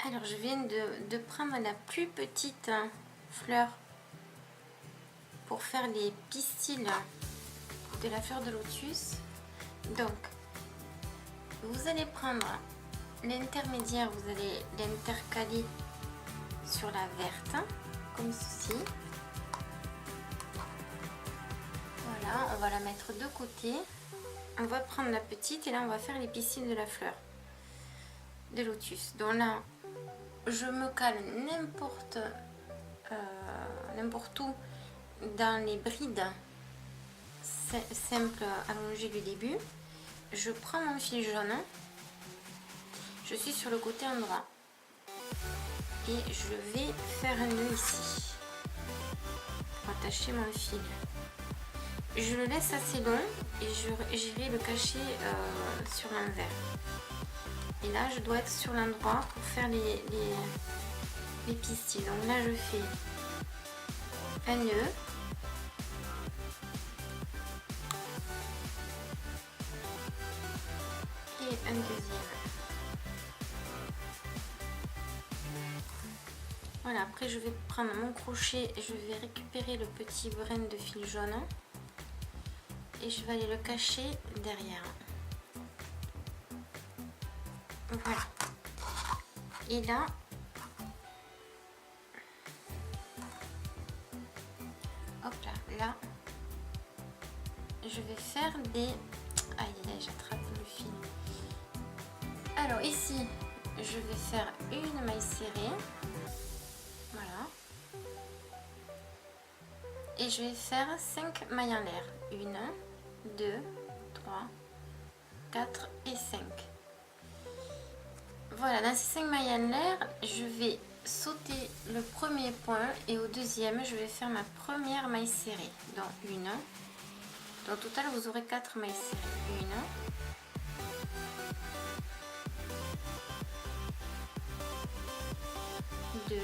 Alors je viens de prendre la plus petite fleur pour faire les pistils de la fleur de lotus. Donc vous allez prendre l'intermédiaire, vous allez l'intercaler sur la verte comme ceci. Voilà, on va la mettre de côté. On va prendre la petite et là on va faire les pistils de la fleur de lotus. Donc là je me cale n'importe où dans les brides simples allongées du début. Je prends mon fil jaune, je suis sur le côté endroit et je vais faire un nœud ici pour attacher mon fil. Je le laisse assez long et j'irai le cacher sur l'envers. Et là je dois être sur l'endroit pour faire les pistils. Donc là je fais un nœud, et un deuxième. Voilà, après je vais prendre mon crochet et je vais récupérer le petit brin de fil jaune et je vais aller le cacher derrière. Voilà. Et là, hop là, je vais faire des... Aïe, aïe, j'attrape le fil. Alors ici, je vais faire une maille serrée. Voilà. Et je vais faire 5 mailles en l'air. 1, 2, 3, 4 et 5. Voilà, dans ces 5 mailles en l'air, je vais sauter le premier point et au deuxième, je vais faire ma première maille serrée. Donc 1. Donc au total, vous aurez 4 mailles serrées. 1. 2,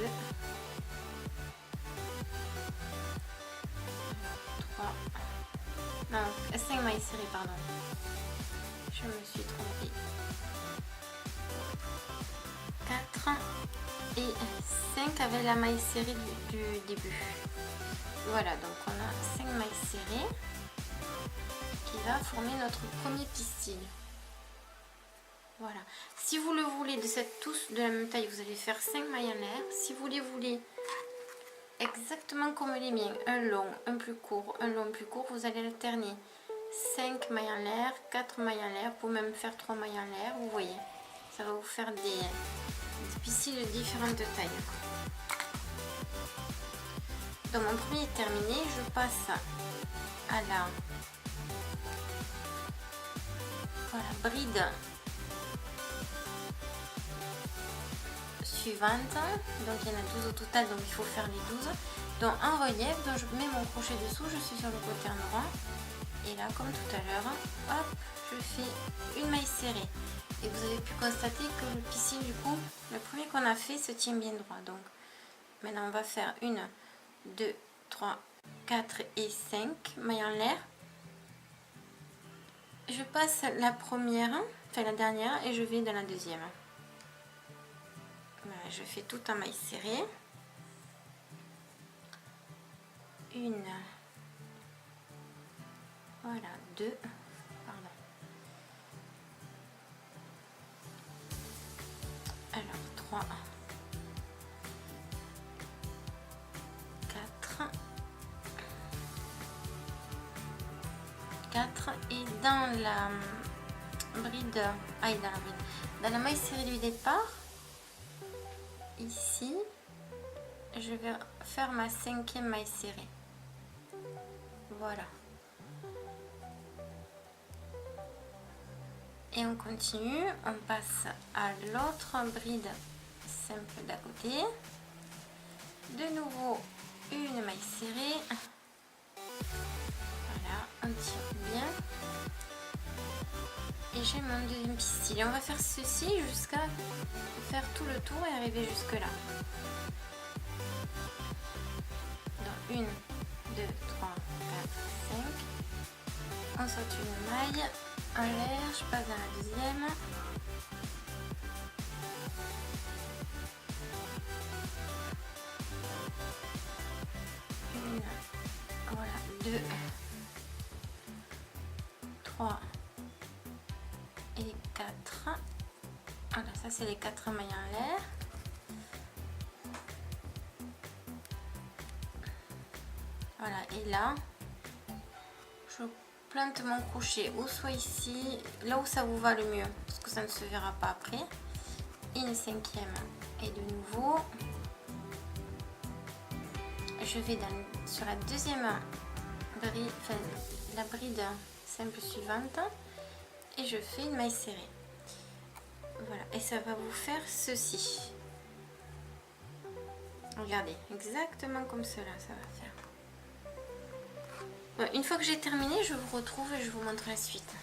3, non, 5 mailles serrées, pardon. Je me suis trompée. 4 et 5 avec la maille serrée du début. Voilà, donc on a 5 mailles serrées qui va former notre premier pistil. Voilà. Si vous le voulez de cette tous de la même taille, vous allez faire 5 mailles en l'air. Si vous les voulez exactement comme les miens, un long, un plus court, un long, plus court, vous allez alterner 5 mailles en l'air, 4 mailles en l'air, pour même faire 3 mailles en l'air, vous voyez. Ça va vous faire des pistils de différentes tailles. Donc mon premier est terminé, je passe à la bride suivante. Donc il y en a 12 au total, donc il faut faire les 12. Donc en relief, donc je mets mon crochet dessous, je suis sur le côté endroit. Et là, comme tout à l'heure, hop, je fais une maille serrée. Et vous avez pu constater que le pistil, du coup, le premier qu'on a fait se tient bien droit. Donc maintenant on va faire 1, 2, 3, 4 et 5 mailles en l'air. Je passe la première, enfin la dernière, et je vais dans la deuxième. Voilà, je fais tout en maille serrée. 1, voilà, 2, pardon. Alors 3, 4 et dans la bride, dans la maille serrée du départ, ici, je vais faire ma 5e maille serrée. Voilà. Et on continue, on passe à l'autre bride simple d'à côté. De nouveau, une maille serrée. Voilà, on tire bien. Et j'ai mon deuxième pistil. Et on va faire ceci jusqu'à faire tout le tour et arriver jusque là. Donc 1, 2, 3, 4, 5. On saute une maille en l'air, je passe dans la deuxième. 2, 3 et 4. Voilà, ça c'est les 4 mailles en l'air. Voilà, et là, je plante mon crochet ou soit ici, là où ça vous va le mieux, parce que ça ne se verra pas après. Une 5e et de nouveau, je vais sur la deuxième bride, enfin la bride simple suivante, et je fais une maille serrée. Voilà, et ça va vous faire ceci. Regardez, exactement comme cela, ça va faire. Une fois que j'ai terminé, je vous retrouve et je vous montre la suite.